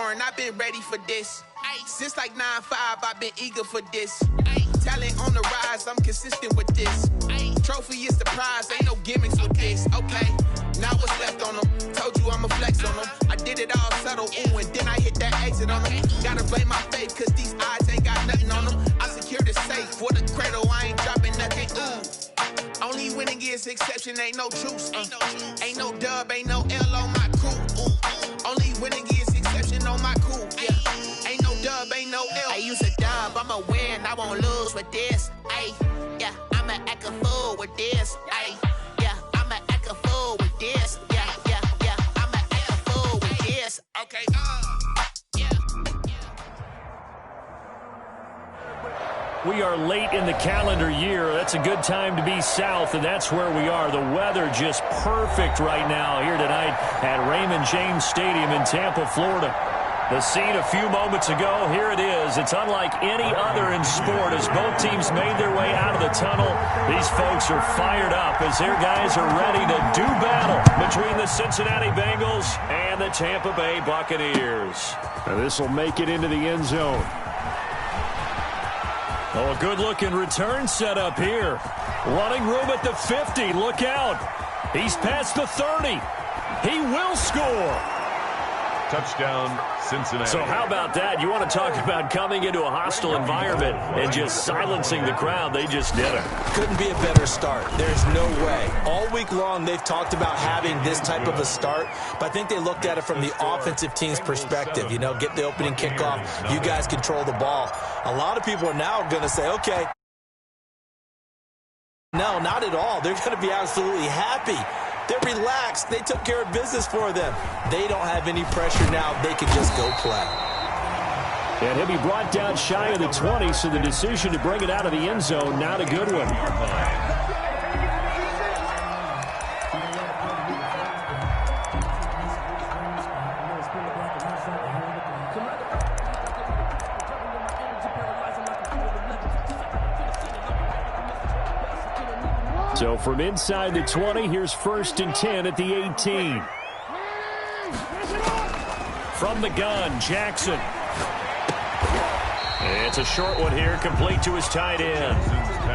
born, I've been ready for this. Since like 9-5, I've been eager for this. Talent on the rise, I'm consistent with this. Trophy is the prize, ain't no gimmicks with this. Okay, now what's left on them? Told you I'ma flex on them. I did it all subtle, ooh, and then I hit that exit on them. Gotta blame my faith, cause these eyes ain't got nothing on them. I secured the safe for the cradle, I ain't dropping nothing, ooh. Only winning is exception, ain't no truce. Ain't no dub, ain't no L on my crew, ooh. Only winning is exception on my crew, yeah. Ain't no dub, ain't no L. I use a dub, I'ma win, I won't lose with this. Ay, yeah, I'ma act a fool with this. Ay, yeah, I'ma act a fool with this. Yeah, yeah, yeah, I'ma act a fool with this. Okay, yeah. We are late in the calendar year. That's a good time to be south, and that's where we are. The weather just perfect right now here tonight at Raymond James Stadium in Tampa, Florida. The scene a few moments ago, here it is. It's unlike any other in sport as both teams made their way out of the tunnel. These folks are fired up as their guys are ready to do battle between the Cincinnati Bengals and the Tampa Bay Buccaneers. Now this will make it into the end zone. Oh, a good-looking return set up here. Running room at the 50. Look out. He's past the 30. He will score. Touchdown, Cincinnati. So how about that? You want to talk about coming into a hostile environment and just silencing the crowd. They just did it. Couldn't be a better start. There's no way. All week long, they've talked about having this type of a start, but I think they looked at it from the offensive team's perspective. You know, get the opening kickoff. You guys control the ball. A lot of people are now going to say, okay. No, not at all. They're going to be absolutely happy. They're relaxed. They took care of business for them. They don't have any pressure now. They can just go play. And he'll be brought down shy of the 20, so the decision to bring it out of the end zone, not a good one. So from inside the 20, here's 1st and 10 at the 18. From the gun, Jackson. It's a short one here, complete to his tight end.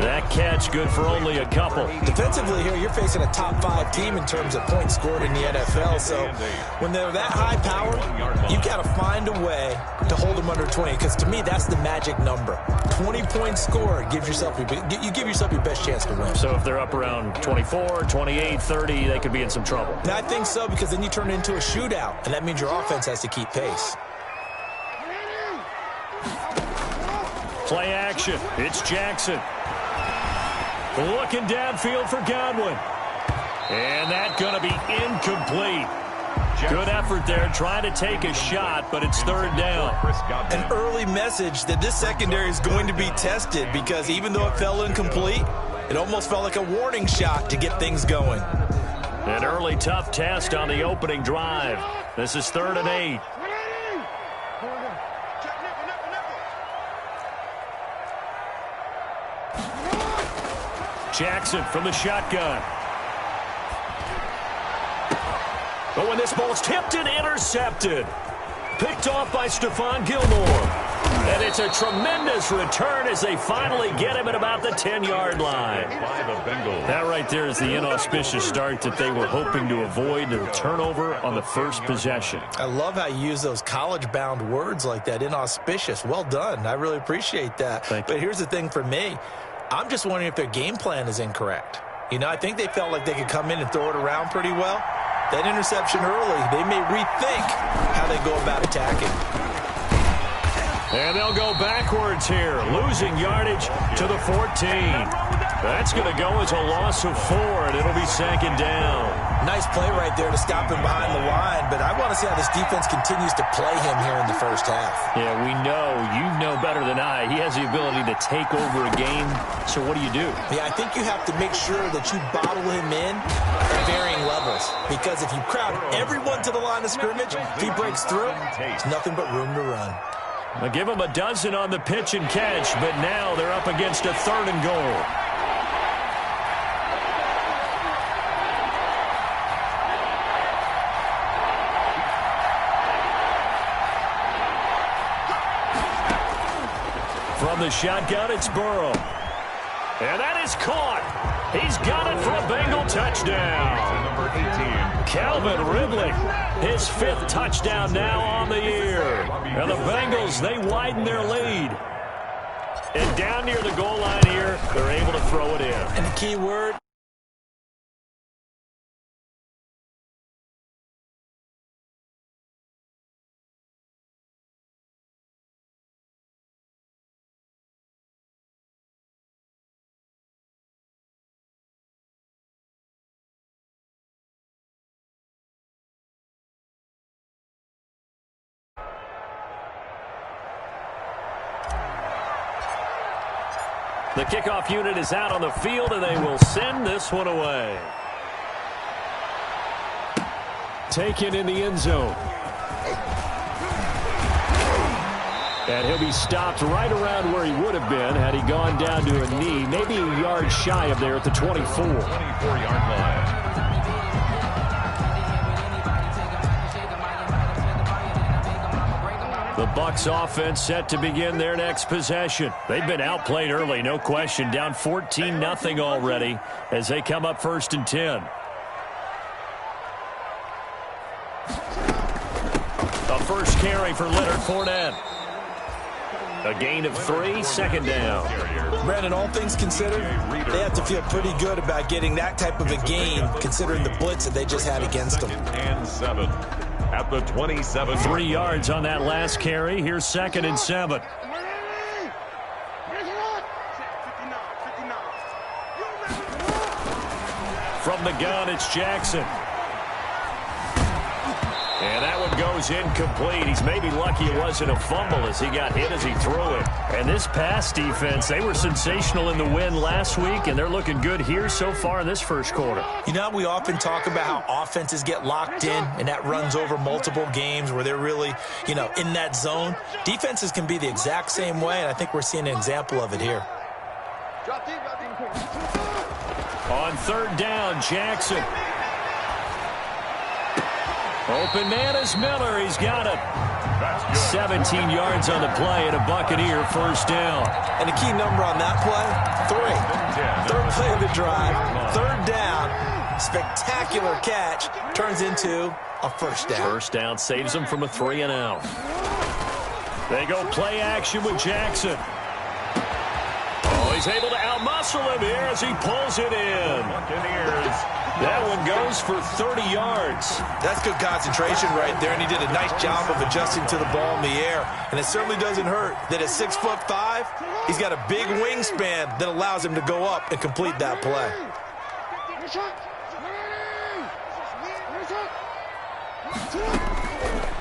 That catch good for only a couple. Defensively here, you're facing a top 5 team in terms of points scored in the NFL. So when they're that high powered, you got to find a way to hold them under 20. Because to me, that's the magic number. 20 points scored, you give yourself your best chance to win. So if they're up around 24, 28, 30, they could be in some trouble. And I think so, because then you turn it into a shootout, and that means your offense has to keep pace. Play action. It's Jackson. Looking downfield for Godwin. And that's going to be incomplete. Good effort there, trying to take a shot, but it's 3rd down. An early message that this secondary is going to be tested, because even though it fell incomplete, it almost felt like a warning shot to get things going. An early tough test on the opening drive. This is 3rd and 8. Jackson from the shotgun. Oh, and this ball's tipped and intercepted. Picked off by Stephon Gilmore. And it's a tremendous return as they finally get him at about the 10-yard line. That right there is the inauspicious start that they were hoping to avoid, the turnover on the first possession. I love how you use those college-bound words like that, inauspicious. Well done. I really appreciate that. But here's the thing for me. I'm just wondering if their game plan is incorrect. You know, I think they felt like they could come in and throw it around pretty well. That interception early, they may rethink how they go about attacking. And they'll go backwards here, losing yardage to the 14. That's going to go as a loss of 4, and it'll be 2nd down. Nice play right there to stop him behind the line, but I want to see how this defense continues to play him here in the first half. Yeah, we know, you know better than I, he has the ability to take over a game, so what do you do? Yeah, I think you have to make sure that you bottle him in at varying levels, because if you crowd everyone to the line of scrimmage, if he breaks through, there's nothing but room to run. I'll give him a dozen on the pitch and catch, but now they're up against a 3rd and goal. From the shotgun, it's Burrow. And that is caught. He's got it for a Bengal touchdown. Number 18. Calvin Ridley, his 5th touchdown now on the year. And the Bengals, they widen their lead. And down near the goal line here, they're able to throw it in. And the key word, the kickoff unit is out on the field, and they will send this one away. Taken in the end zone. And he'll be stopped right around where he would have been had he gone down to a knee, maybe a yard shy of there at the 24. 24-yard line. The Bucs offense set to begin their next possession. They've been outplayed early, no question. Down 14-0 already as they come up 1st and 10. A first carry for Leonard Fournette. A gain of 3, 2nd down. Brandon, all things considered, they have to feel pretty good about getting that type of a gain considering the blitz that they just had against them. 2nd and 7. At the 27. 3 yards on that last carry. Here's 2nd and 7. From the gun, it's Jackson. And that one goes incomplete. He's maybe lucky it wasn't a fumble as he got hit as he threw it. And this pass defense, they were sensational in the win last week, and they're looking good here so far in this first quarter. You know, we often talk about how offenses get locked in, and that runs over multiple games where they're really, in that zone. Defenses can be the exact same way, and I think we're seeing an example of it here. On 3rd down, Jackson. Open man is Miller. He's got it. 17 yards on the play and a Buccaneer first down. And the key number on that play, 3. 3rd play of the drive, 3rd down, spectacular catch, turns into a first down. First down saves them from a 3 and out. They go play action with Jackson. Oh, he's able to outmuscle him here as he pulls it in. Buccaneers. That one goes for 30 yards. That's good concentration right there, and he did a nice job of adjusting to the ball in the air. And it certainly doesn't hurt that at 6'5", he's got a big wingspan that allows him to go up and complete that play.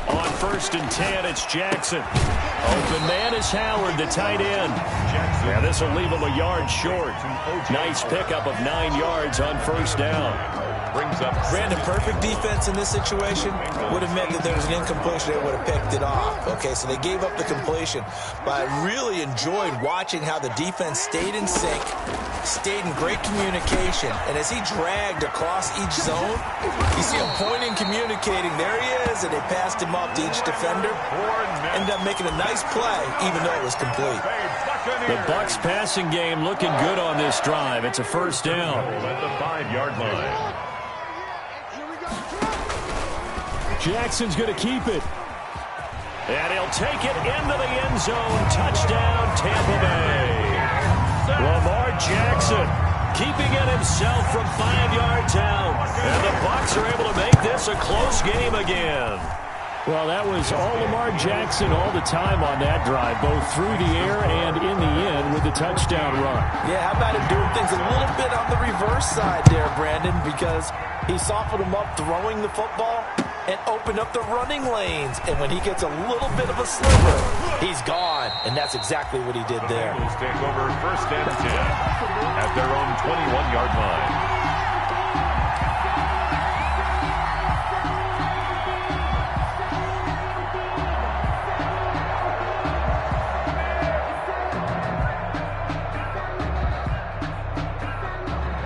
On 1st and 10, it's Jackson. Open man is Howard, the tight end. Yeah, this will leave him a yard short. Nice pickup of 9 yards on first down. Brings up Brandon, perfect defense in this situation would have meant that there was an incompletion. They would have picked it off. Okay, so they gave up the completion. But I really enjoyed watching how the defense stayed in sync, stayed in great communication. And as he dragged across each zone, you see him pointing, communicating. There he is, and they passed him up to each defender. Ended up making a nice play, even though it was complete. The Bucs passing game looking good on this drive. It's a first down. at the 5-yard line. Jackson's going to keep it. And he'll take it into the end zone. Touchdown, Tampa Bay. Lamar Jackson keeping it himself from 5 yards out. And the Bucs are able to make this a close game again. Well, that was all Lamar Jackson all the time on that drive, both through the air and in the end with the touchdown run. Yeah, how about him doing things a little bit on the reverse side there, Brandon, because he softened him up throwing the football and opened up the running lanes. And when he gets a little bit of a sliver, he's gone. And that's exactly what he did there. The Bengals take over 1st and 10 at their own 21-yard line.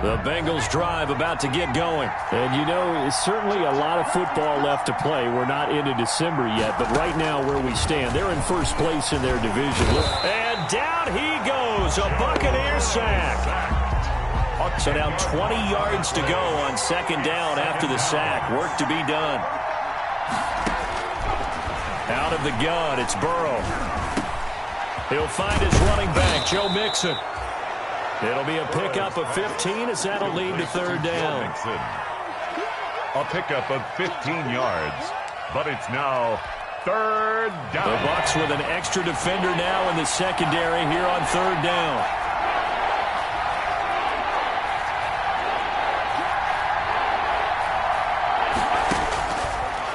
The Bengals drive about to get going. And, you know, certainly a lot of football left to play. We're not into December yet, but right now where we stand, they're in first place in their division. And down he goes. A Buccaneer sack. So now 20 yards to go on second down after the sack. Work to be done. Out of the gun, it's Burrow. He'll find his running back, Joe Mixon. It'll be a pickup of 15 as that'll lead to third down. A pickup of 15 yards, but it's now third down. The Bucs with an extra defender now in the secondary here on third down.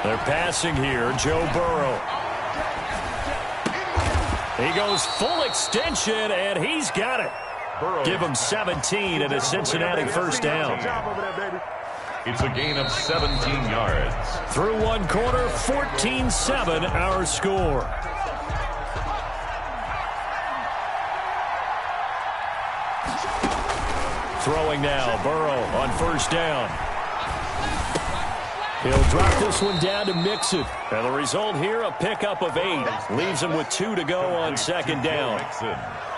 They're passing here, Joe Burrow. He goes full extension, and he's got it. Give him 17 and a Cincinnati first down. It's a gain of 17 yards. Through one quarter, 14-7 our score. Throwing now, Burrow on first down. He'll drop this one down to Mixon. And the result here, a pickup of 8. Leaves him with 2 to go on second down.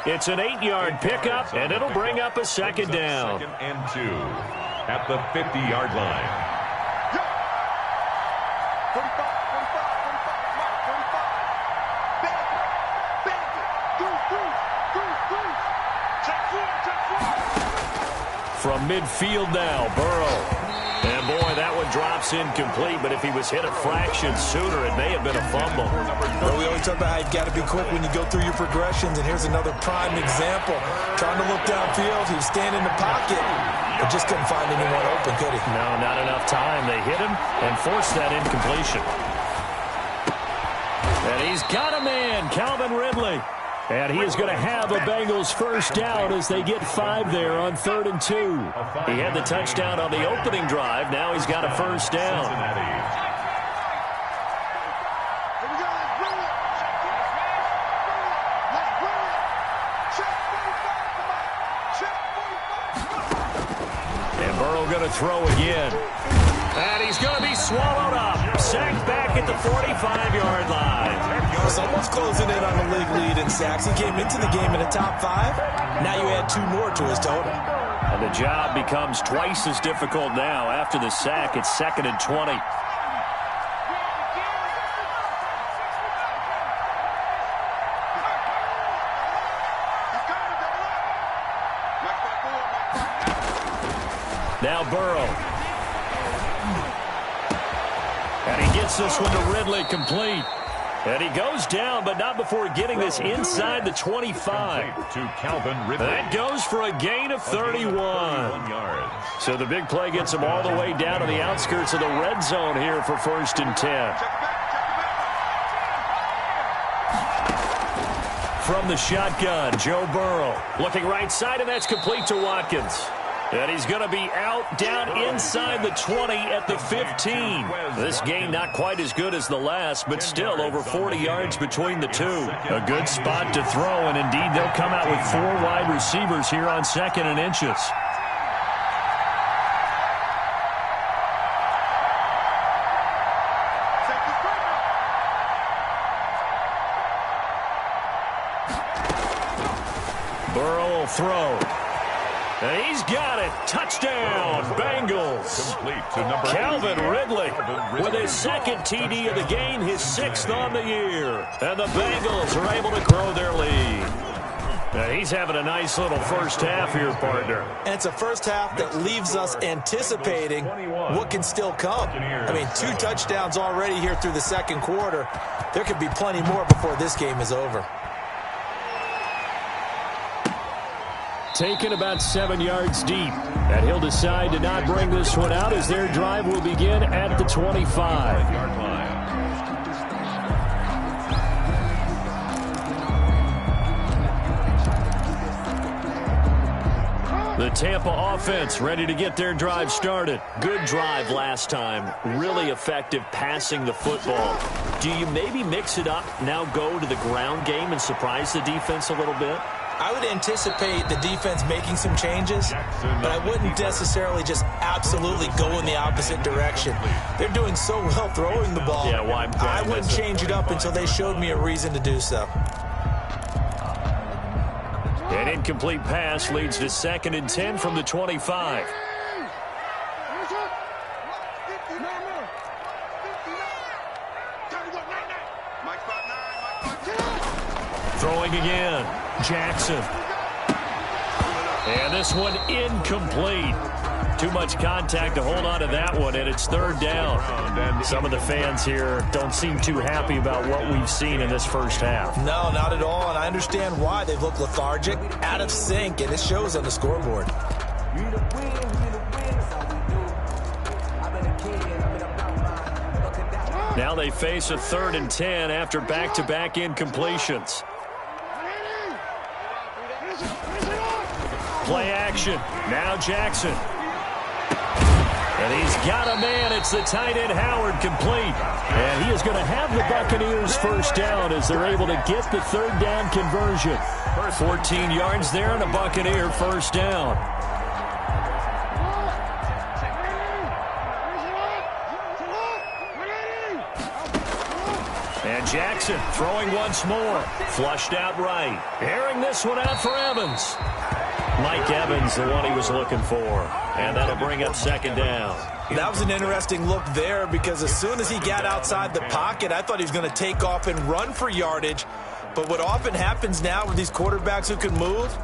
It's an 8-yard pickup, and it'll bring up a second down. Second and 2 at the 50-yard line. From midfield now, Burrow. And, boy, that one drops incomplete, but if he was hit a fraction sooner, it may have been a fumble. Well, we always talk about how you've got to be quick when you go through your progressions, and here's another prime example. Trying to look downfield, he was standing in the pocket, but just couldn't find anyone open, could he? No, not enough time. They hit him and forced that incompletion. And he's got a man, Calvin Ridley. And he is going to have a Bengals first down as they get 5 there on 3rd and 2. He had the touchdown on the opening drive. Now he's got a first down. And Burrow going to throw again. And he's going to be swallowed up. Sacked back at the 45-yard line. Someone's closing in on the league lead in sacks. He came into the game in the top 5. Now you add 2 more to his total. And the job becomes twice as difficult now. After the sack, it's 2nd and 20. Now Burrow. And he gets this one to Ridley complete. And he goes down, but not before getting this inside the 25. To Calvin Ridley. That goes for a gain of 31. So the big play gets him all the way down to the outskirts of the red zone here for 1st and 10. From the shotgun, Joe Burrow. Looking right side, and that's complete to Watkins. And he's going to be out down inside the 20 at the 15. This game not quite as good as the last, but still over 40 yards between the two. A good spot to throw, and indeed they'll come out with 4 wide receivers here on 2nd and inches. Burrow will throw. And he's got it. Touchdown, Bengals. Calvin Ridley with his 2nd TD of the game, his 6th on the year. And the Bengals are able to grow their lead. And he's having a nice little first half here, partner. And it's a first half that leaves us anticipating what can still come. I mean, 2 touchdowns already here through the 2nd quarter. There could be plenty more before this game is over. Taken about 7 yards deep. And he'll decide to not bring this one out as their drive will begin at the 25-yard line. The Tampa offense ready to get their drive started. Good drive last time. Really effective passing the football. Do you maybe mix it up, now go to the ground game and surprise the defense a little bit? I would anticipate the defense making some changes, but I wouldn't necessarily just absolutely go in the opposite direction. They're doing so well throwing the ball. Yeah, well, I wouldn't change it up until they showed me a reason to do so. An incomplete pass leads to 2nd and 10 from the 25. Throwing again. Jackson. And this one incomplete. Too much contact to hold on to that one, and it's 3rd down. Some of the fans here don't seem too happy about what we've seen in this first half. No, not at all, and I understand why. They've looked lethargic, out of sync, and it shows on the scoreboard. Now they face a 3rd and 10 after back-to-back incompletions. Play action. Now Jackson. And he's got a man. It's the tight end Howard complete. And he is going to have the Buccaneers first down as they're able to get the 3rd down conversion. 14 yards there and a Buccaneer first down. And Jackson throwing once more. Flushed out right. Airing this one out for Evans. Mike Evans, the one he was looking for. And that'll bring up 2nd down. That was an interesting look there because as soon as he got outside the pocket, I thought he was going to take off and run for yardage. But what often happens now with these quarterbacks who can move,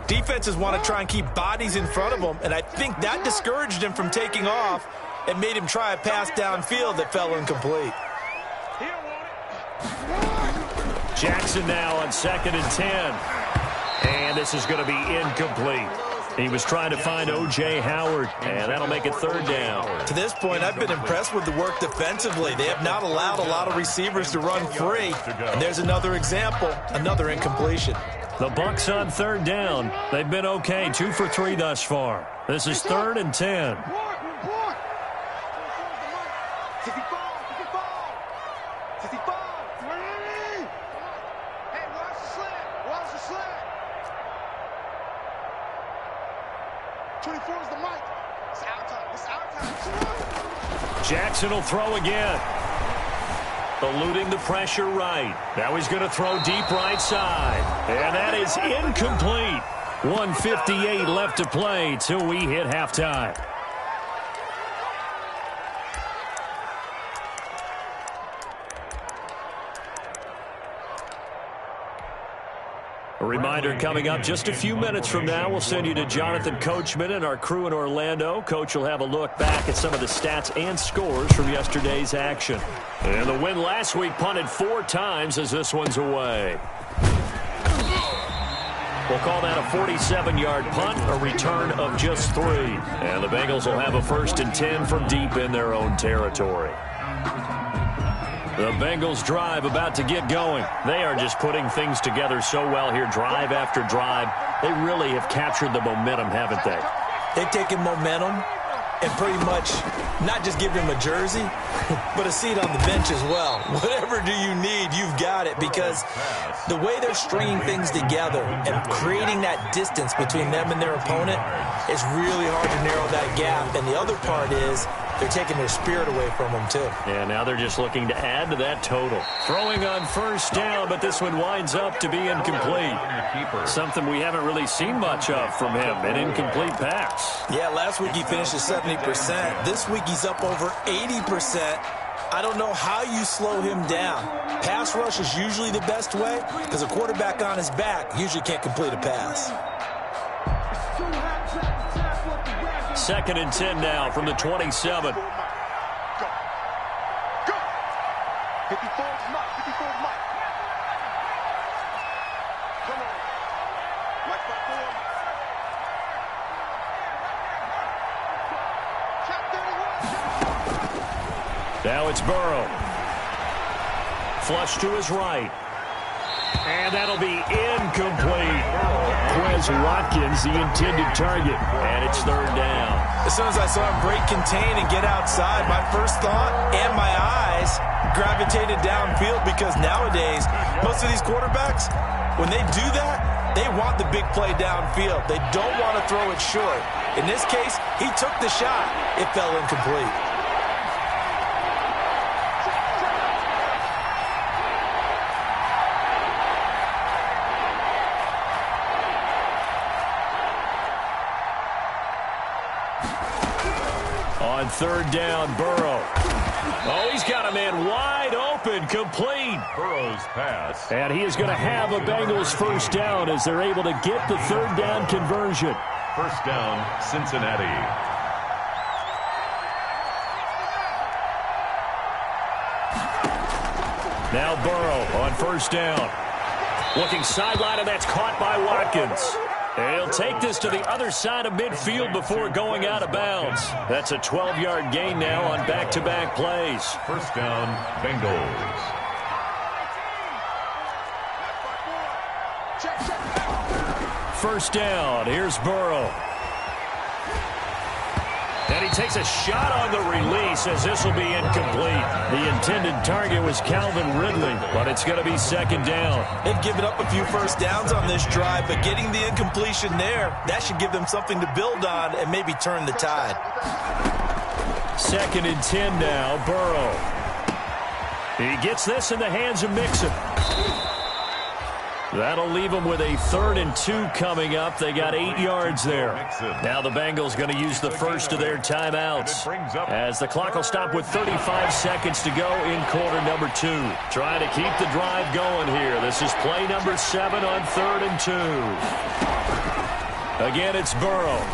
defenses want to try and keep bodies in front of them. And I think that discouraged him from taking off and made him try a pass downfield that fell incomplete. Jackson now on 2nd and 10. And this is going to be incomplete. He was trying to find O.J. Howard, and that'll make it 3rd down. To this point, I've been impressed with the work defensively. They have not allowed a lot of receivers to run free. And there's another example, another incompletion. The Bucs on 3rd down. They've been okay, 2 for 3 thus far. This is 3rd and 10. Jackson will throw again. Eluding the pressure right. Now he's going to throw deep right side. And that is incomplete. 1:58 left to play till we hit halftime. A reminder coming up just a few minutes from now, we'll send you to Jonathan Coachman and our crew in Orlando. Coach will have a look back at some of the stats and scores from yesterday's action. And the win last week punted 4 times as this one's away. We'll call that a 47-yard punt, a return of just 3. And the Bengals will have a 1st and 10 from deep in their own territory. The Bengals drive about to get going. They are just putting things together so well here, drive after drive. They really have captured the momentum, haven't they? They've taken momentum and pretty much not just give him a jersey, but a seat on the bench as well. Whatever do you need, you've got it, because the way they're stringing things together and creating that distance between them and their opponent is really hard to narrow that gap. And the other part is they're taking their spirit away from them, too. Yeah, now they're just looking to add to that total. Throwing on 1st down, but this one winds up to be incomplete. Something we haven't really seen much of from him, an incomplete pass. Yeah, last week he finished at 70%. This week he's up over 80%. I don't know how you slow him down. Pass rush is usually the best way because a quarterback on his back usually can't complete a pass. 2nd and 10 now from the 27. Go. 54 is Mike. 54 is Mike. Come on. Mike 54. Now it's Burrow. Flush to his right. And that'll be incomplete. Quez Watkins, the intended target. And it's 3rd down. As soon as I saw him break contain and get outside, my first thought and my eyes gravitated downfield, because nowadays, most of these quarterbacks, when they do that, they want the big play downfield. They don't want to throw it short. In this case, he took the shot. It fell incomplete. On third down, Burrow. Oh, he's got a man wide open, complete. Burrow's pass. And he is going to have a Bengals first down as they're able to get the third down conversion. First down, Cincinnati. Now Burrow on first down. Looking sideline, and that's caught by Watkins. He'll take this to the other side of midfield before going out of bounds. That's a 12-yard gain now on back-to-back plays. First down, Bengals. First down, here's Burrow. And he takes a shot on the release as this will be incomplete. The intended target was Calvin Ridley, but it's going to be second down. They've given up a few first downs on this drive, but getting the incompletion there, that should give them something to build on and maybe turn the tide. Second and 10 now, Burrow. He gets this in the hands of Mixon. That'll leave them with a 3rd and 2 coming up. They got 8 yards there. Now the Bengals going to use the first of their timeouts as the clock will stop with 35 seconds to go in quarter number 2. Trying to keep the drive going here. This is play number 7 on 3rd and 2. Again, it's Burrow.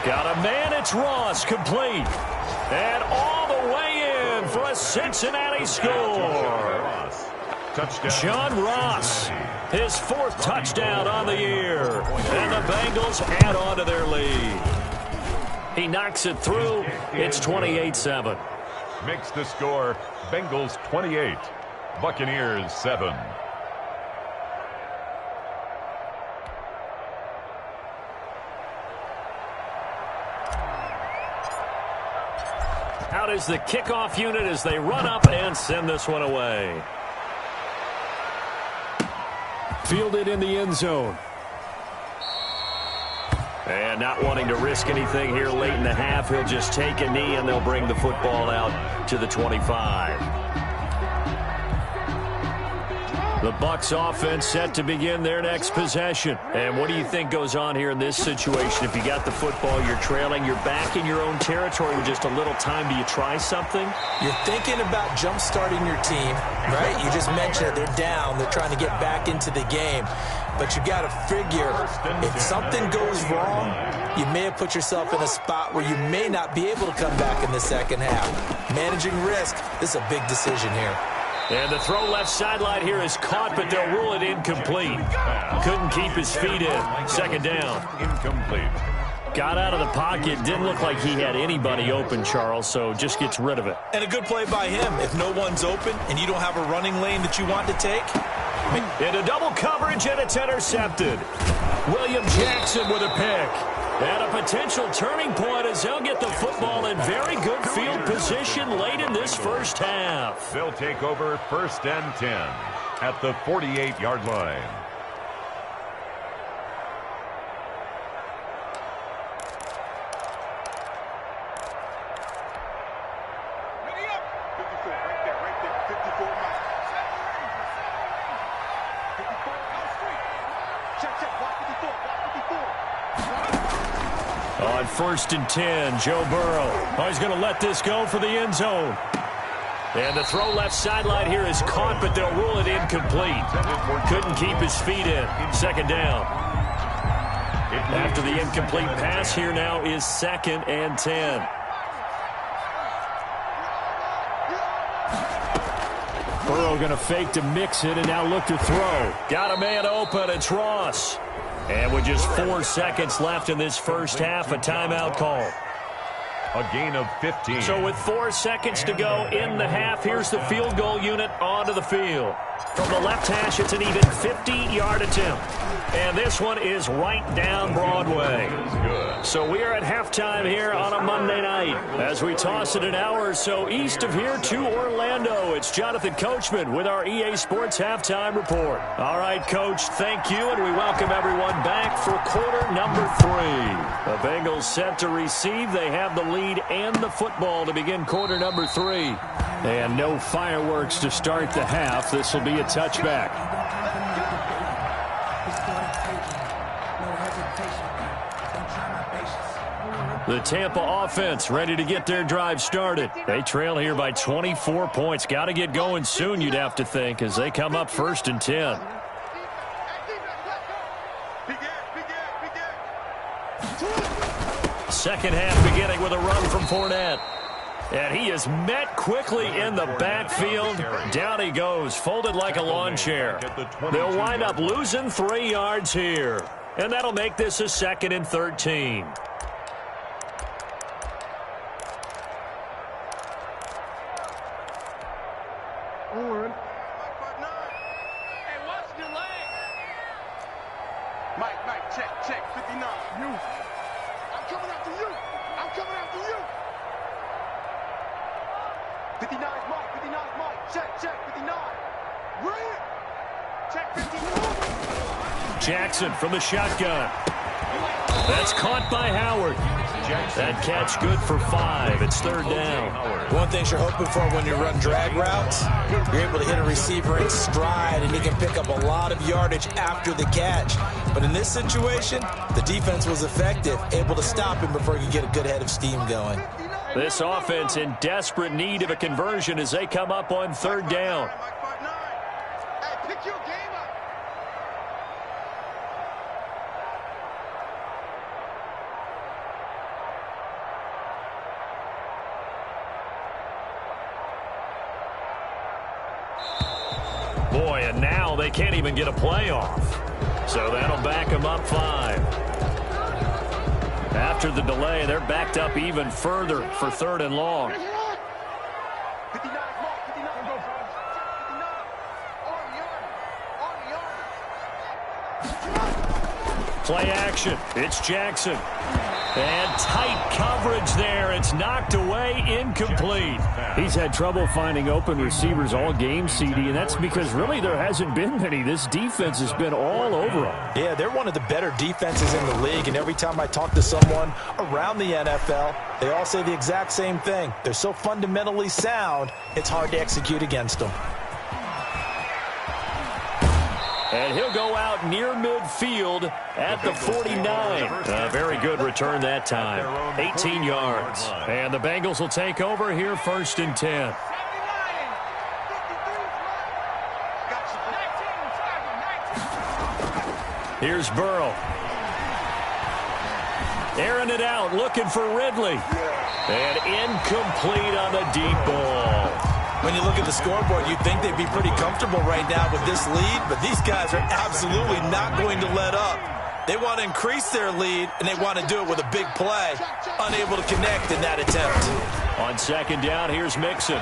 Got a man, it's Ross, complete. And all the way in for a Cincinnati score. Touchdown. John Ross, his 4th touchdown on the year. And the Bengals add on to their lead. He knocks it through. It's 28-7. Makes the score Bengals 28, Buccaneers 7. Out is the kickoff unit as they run up and send this one away. Fielded in the end zone. And not wanting to risk anything here late in the half, he'll just take a knee and they'll bring the football out to the 25. The Bucs offense set to begin their next possession. And what do you think goes on here in this situation? If you got the football, you're trailing, you're back in your own territory with just a little time. Do you try something? You're thinking about jump-starting your team, right? You just mentioned it. They're down. They're trying to get back into the game. But you got to figure if something goes wrong, you may have put yourself in a spot where you may not be able to come back in the second half. Managing risk, this is a big decision here. And the throw left sideline here is caught, but they'll rule it incomplete. Couldn't keep his feet in. Second down. Incomplete. Got out of the pocket. Didn't look like he had anybody open, Charles, so just gets rid of it. And a good play by him. If no one's open and you don't have a running lane that you want to take. Into double coverage, and it's intercepted. William Jackson with a pick. And a potential turning point as they'll get the football in very good field position late in this first half. They'll take over 1st and 10 at the 48-yard line. On 1st and 10, Joe Burrow. Oh, he's going to let this go for the end zone. And the throw left sideline here is caught, but they'll rule it incomplete. Couldn't keep his feet in. Second down. After the incomplete pass, here now is 2nd and 10. Burrow going to fake to mix it and now look to throw. Got a man open. It's Ross. And with just 4 seconds left in this first half, a timeout call. A gain of 15. So with 4 seconds to go in the half, here's the field goal unit onto the field. From the left hash, it's an even 50-yard attempt. And this one is right down Broadway. So we are at halftime here on a Monday night. As we toss it an hour or so east of here to Orlando, it's Jonathan Coachman with our EA Sports Halftime Report. All right, Coach, thank you, and we welcome everyone back for quarter number 3. The Bengals set to receive. They have the lead and the football to begin quarter number 3. And no fireworks to start the half. This will be a touchback. The Tampa offense ready to get their drive started. They trail here by 24 points. Got to get going soon, you'd have to think, as they come up 1st and 10. Second half beginning with a run from Fournette. And he is met quickly in the backfield. Down he goes, folded like a lawn chair. They'll wind up losing 3 yards here. And that'll make this a 2nd and 13. Mike, check, 59. You. I'm coming after you. 59's Mike. Check, 59. Brilliant. Check, 59. Jackson from the shotgun. That's caught by Howard. That catch good for 5. It's 3rd down. One thing you're hoping for when you run drag routes, you're able to hit a receiver in stride, and he can pick up a lot of yardage after the catch. But in this situation, the defense was effective, able to stop him before he could get a good head of steam going. This offense in desperate need of a conversion as they come up on 3rd down. Hey, pick your game up. Boy, and now they can't even get a play off. So that'll back them up 5. After the delay, they're backed up even further for 3rd and long. 59. Play action. It's Jackson. And tight coverage there. It's knocked away, incomplete. He's had trouble finding open receivers all game, CD, and that's because really there hasn't been many. This defense has been all over them. Yeah, they're one of the better defenses in the league, and every time I talk to someone around the NFL, they all say the exact same thing. They're so fundamentally sound, it's hard to execute against them. And he'll go out near midfield at the 49. A very good return that time. 18 yards. And the Bengals will take over here 1st and 10. Here's Burrow. Airing it out, looking for Ridley. And incomplete on the deep ball. When you look at the scoreboard, you'd think they'd be pretty comfortable right now with this lead, but these guys are absolutely not going to let up. They want to increase their lead, and they want to do it with a big play. Unable to connect in that attempt. On 2nd down, here's Mixon.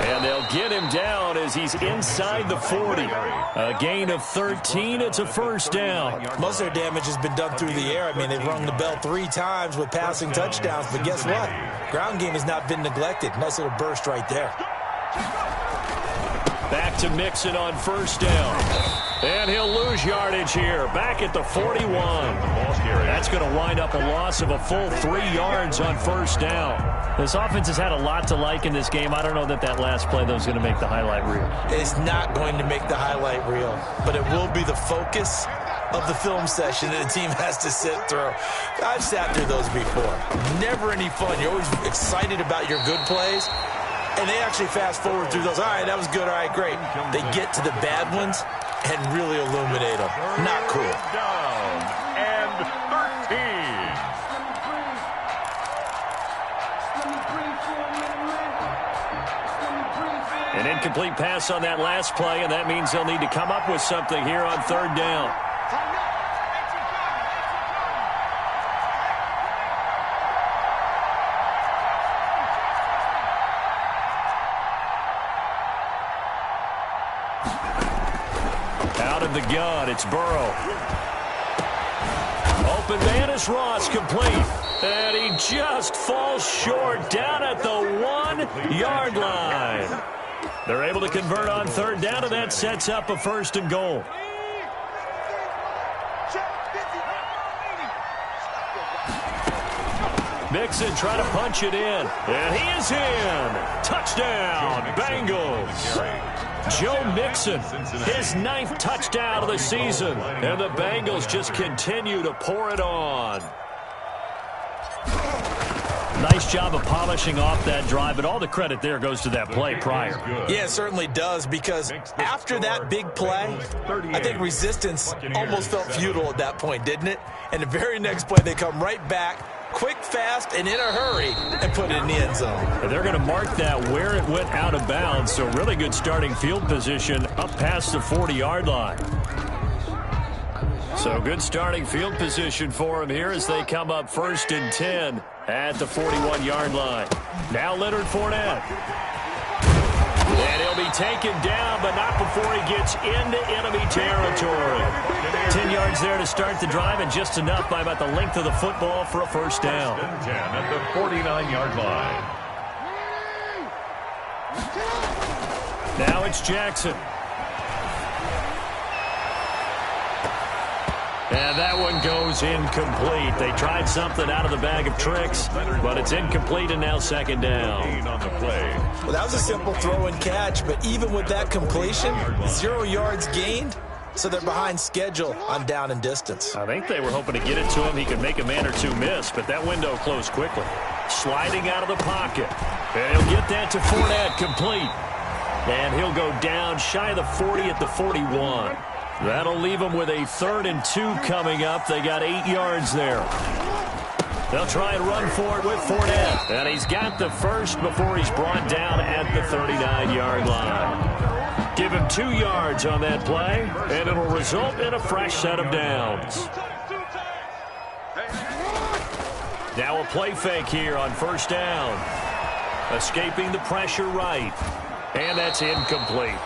And they'll get him down as he's inside the 40. A gain of 13. It's a 1st down. Most of their damage has been done through the air. I mean, they've rung the bell 3 times with passing touchdowns, but guess what? Ground game has not been neglected. Nice little burst right there. Back to Mixon on 1st down. And he'll lose yardage here. Back at the 41. That's going to wind up a loss of a full 3 yards on 1st down. This offense has had a lot to like in this game. I don't know that last play, though, is going to make the highlight reel. It's not going to make the highlight reel, but it will be the focus of the film session that the team has to sit through. I've sat through those before. Never any fun. You're always excited about your good plays, and they actually fast forward through those. All right, that was good. All right, great. They get to the bad ones and really illuminate them. Not cool. Down and 13. An incomplete pass on that last play, and that means they'll need to come up with something here on 3rd down. Out of the gun, it's Burrow. Open man is Ross, complete. And he just falls short down at the 1-yard line. They're able to convert on 3rd down, and that sets up a 1st and goal. Mixon trying to punch it in. And he is in. Touchdown, Bengals. Joe Mixon, his 9th touchdown of the season. And the Bengals just continue to pour it on. nice job of polishing off that drive, but all the credit there goes to that play prior. Yeah, it certainly does, because after that big play, I think resistance almost felt futile at that point, didn't it? And the very next play, they come right back, quick, fast, and in a hurry, and put it in the end zone. They're going to mark that where it went out of bounds, so really good starting field position up past the 40-yard line. So good starting field position for him here as they come up 1st and 10 at the 41-yard line. Now Leonard Fournette. And he'll be taken down, but not before he gets into enemy territory. 10 yards there to start the drive, and just enough by about the length of the football for a first down. 10 at the 49-yard line. Now it's Jackson. And that one goes incomplete. They tried something out of the bag of tricks, but it's incomplete, and now second down. On the play. Well, that was a simple throw and catch, but even with that completion, 0 yards gained, so they're behind schedule on down and distance. I think they were hoping to get it to him. He could make a man or two miss, but that window closed quickly. Sliding out of the pocket. And he'll get that to Fournette, complete. And he'll go down shy of the 40 at the 41. That'll leave them with a 3rd and 2 coming up. They got 8 yards there. They'll try and run for it with Fournette. And he's got the first before he's brought down at the 39-yard line. Give him 2 yards on that play, and it'll result in a fresh set of downs. Now a play fake here on first down. Escaping the pressure right. And that's incomplete.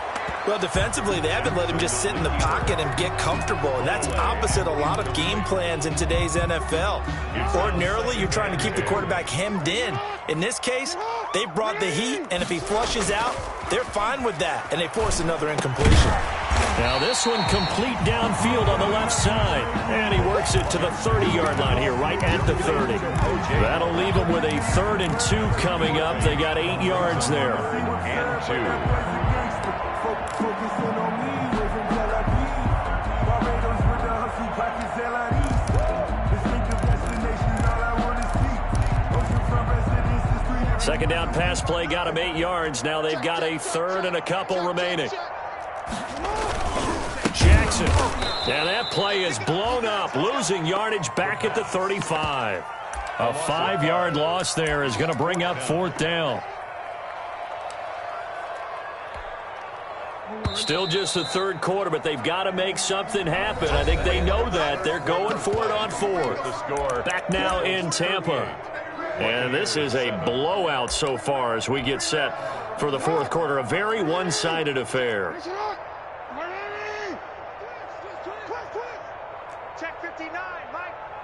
Well, defensively, they haven't let him just sit in the pocket and get comfortable, and that's opposite a lot of game plans in today's NFL. Ordinarily, you're trying to keep the quarterback hemmed in. In this case, they brought the heat, and if he flushes out, they're fine with that, and they force another incompletion. Now this one complete downfield on the left side, and he works it to the 30-yard line here, right at the 30. That'll leave him with a 3rd and 2 coming up. They got 8 yards there. And 2. Second down pass play got him 8 yards. Now they've got a 3rd and a couple remaining. Jackson. And that play is blown up, losing yardage back at the 35. A 5-yard loss there is going to bring up 4th down. Still just the 3rd quarter, but they've got to make something happen. I think they know that. They're going for it on 4th. Back now in Tampa. And this is a blowout so far as we get set for the 4th quarter. A very one-sided affair. Check 59.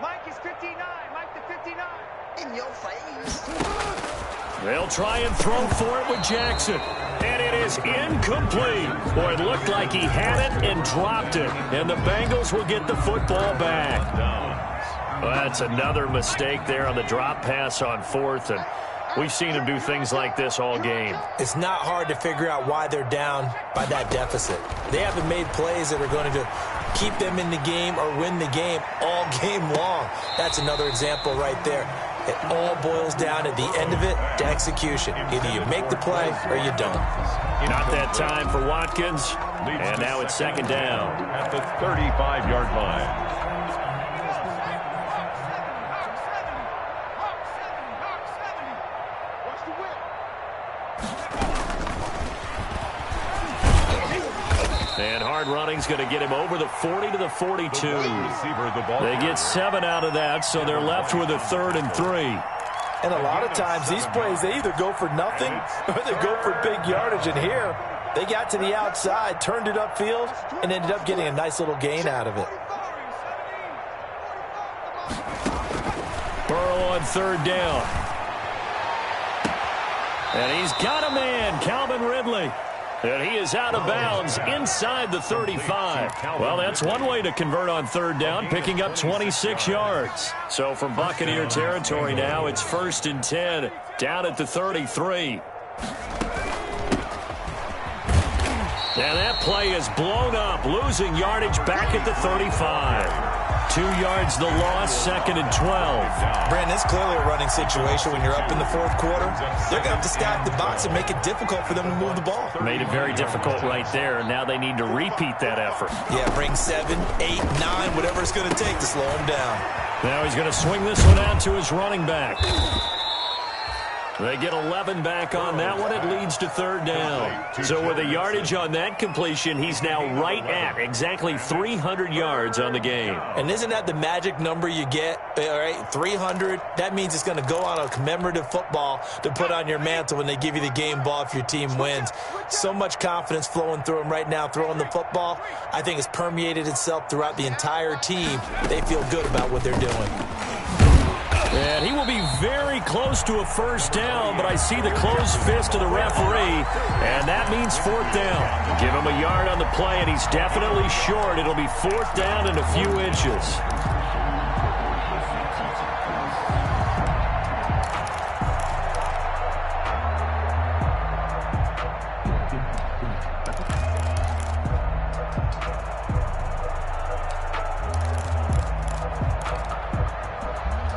Mike is 59. Mike the 59. In your face. They'll try and throw for it with Jackson. And it is incomplete. Boy, it looked like he had it and dropped it. And the Bengals will get the football back. Well, that's another mistake there on the drop pass on 4th. And we've seen him do things like this all game. It's not hard to figure out why they're down by that deficit. They haven't made plays that are going to keep them in the game or win the game all game long. That's another example right there. It all boils down at the end of it to execution. Either you make the play or you don't. Not that time for Watkins. And now it's second down. At the 35-yard line. And hard running's going to get him over the 40 to the 42. They get 7 out of that, so they're left with a 3rd and 3. And a lot of times these plays, they either go for nothing or they go for big yardage. And here, they got to the outside, turned it upfield, and ended up getting a nice little gain out of it. Burrow on 3rd down. And he's got a man, Calvin Ridley. And he is out of bounds inside the 35. Well, that's one way to convert on 3rd down, picking up 26 yards. So from Buccaneer territory now, it's 1st and 10, down at the 33. And that play is blown up, losing yardage back at the 35. 2 yards the loss, 2nd and 12. Brandon, it's clearly a running situation when you're up in the fourth quarter. They're going to have to stack the box and make it difficult for them to move the ball. Made it very difficult right there. Now they need to repeat that effort. Yeah, bring 7, 8, 9, whatever it's going to take to slow him down. Now he's going to swing this one out to his running back. They get 11 back on that one. It leads to 3rd down. So with a yardage on that completion, he's now right at exactly 300 yards on the game. And isn't that the magic number you get? All right, 300. That means it's going to go on a commemorative football to put on your mantle when they give you the game ball if your team wins. So much confidence flowing through him right now, throwing the football. I think it's permeated itself throughout the entire team. They feel good about what they're doing. And he will be very close to a 1st down, but I see the closed fist of the referee, and that means 4th down. Give him a yard on the play, and he's definitely short. It'll be 4th down and a few inches.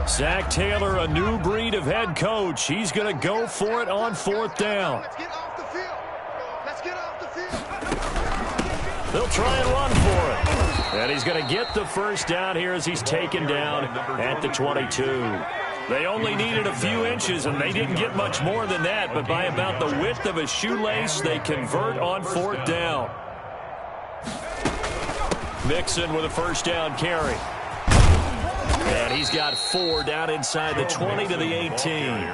Zach Taylor, a new breed of head coach. He's going to go for it on 4th down. Let's get off the field. Let's get off the field. They'll try and run for it. And he's going to get the 1st down here as he's taken down at the 22. They only needed a few inches, and they didn't get much more than that. But by about the width of a shoelace, they convert on 4th down. Mixon with a 1st down carry. And he's got 4 down inside the 20 to the 18.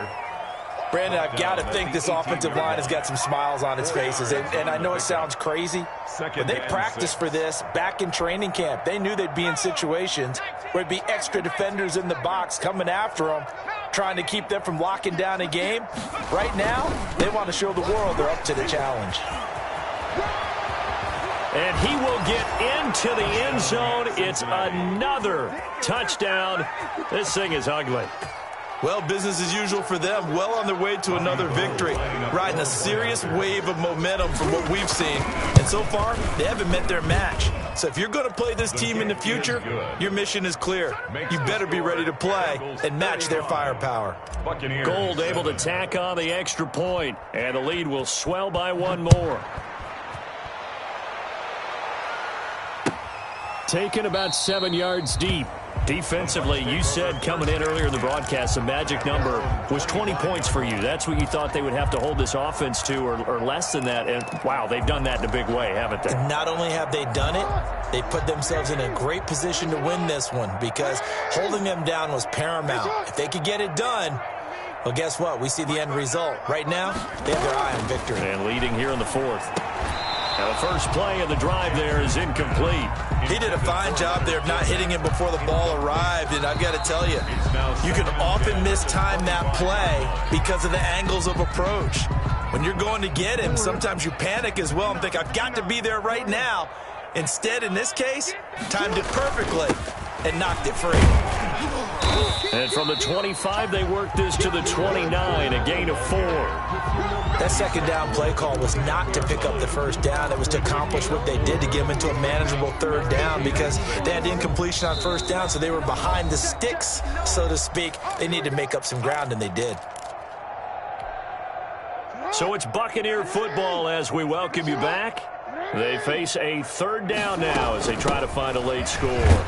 Brandon, I've got to think this offensive line has got some smiles on its faces. And I know it sounds crazy, but they practiced for this back in training camp. They knew they'd be in situations where there'd be extra defenders in the box coming after them, trying to keep them from locking down a game. Right now, they want to show the world they're up to the challenge. And he will get into the end zone. It's another touchdown. This thing is ugly. Well, business as usual for them. Well on their way to another victory. Riding a serious wave of momentum from what we've seen. And so far, they haven't met their match. So if you're going to play this team in the future, your mission is clear. You better be ready to play and match their firepower. Gold able to tack on the extra point, and the lead will swell by 1 more. Taken about 7 yards deep. Defensively, you said coming in earlier in the broadcast, the magic number was 20 points for you. That's what you thought they would have to hold this offense to, or less than that. And, wow, they've done that in a big way, haven't they? Not only have they done it, they put themselves in a great position to win this one because holding them down was paramount. If they could get it done, well, guess what? We see the end result. Right now, they have their eye on victory. And leading here in the 4th. Now the first play of the drive there is incomplete. He did a fine job there of not hitting him before the ball arrived, and I've got to tell you, you can often mistime that play because of the angles of approach. When you're going to get him, sometimes you panic as well and think, I've got to be there right now. Instead, in this case, timed it perfectly and knocked it free. And from the 25, they worked this to the 29, a gain of 4. That second down play call was not to pick up the 1st down. It was to accomplish what they did to get them into a manageable 3rd down because they had incompletion on 1st down, so they were behind the sticks, so to speak. They needed to make up some ground, and they did. So it's Buccaneer football as we welcome you back. They face a 3rd down now as they try to find a late score.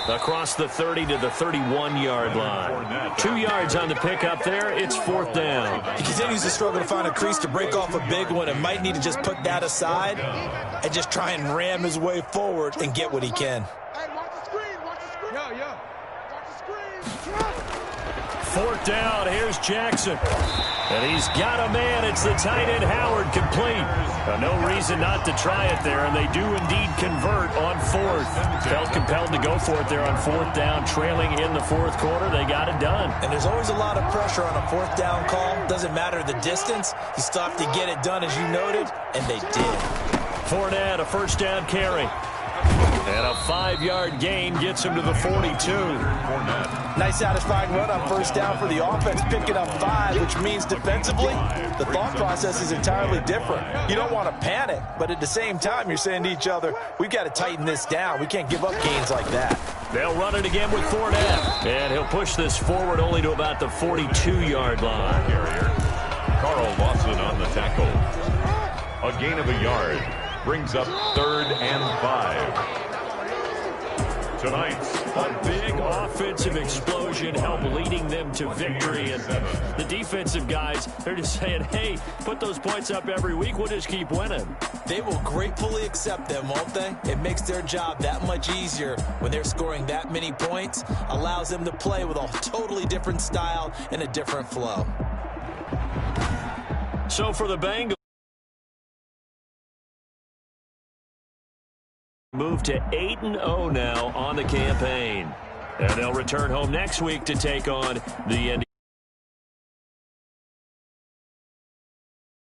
Across the 30 to the 31-yard line. 2 yards on the pickup there. It's 4th down. He continues to struggle to find a crease to break off a big one and might need to just put that aside and just try and ram his way forward and get what he can. Hey, watch the screen. Watch the screen. Yo. Watch the screen. 4th down. Here's Jackson. And he's got a man. It's the tight end Howard complete. No reason not to try it there, and they do indeed convert on 4th. Felt compelled to go for it there on 4th down, trailing in the 4th quarter. They got it done. And there's always a lot of pressure on a 4th down call. Doesn't matter the distance. You still have to get it done, as you noted, and they did. Fournette, a 1st down carry. And a 5-yard gain gets him to the 42. Nice satisfying run on first down for the offense, picking up 5, which means defensively, the thought process is entirely different. You don't want to panic, but at the same time, you're saying to each other, we've got to tighten this down. We can't give up gains like that. They'll run it again with Fournette. And he'll push this forward only to about the 42-yard line. Carl Lawson on the tackle. A gain of a yard. Brings up 3rd and 5. Tonight's a big offensive explosion helped leading them to victory. And the defensive guys, they're just saying, hey, put those points up every week. We'll just keep winning. They will gratefully accept them, won't they? It makes their job that much easier when they're scoring that many points. Allows them to play with a totally different style and a different flow. So for the Bengals, move to 8-0 now on the campaign. And they'll return home next week to take on the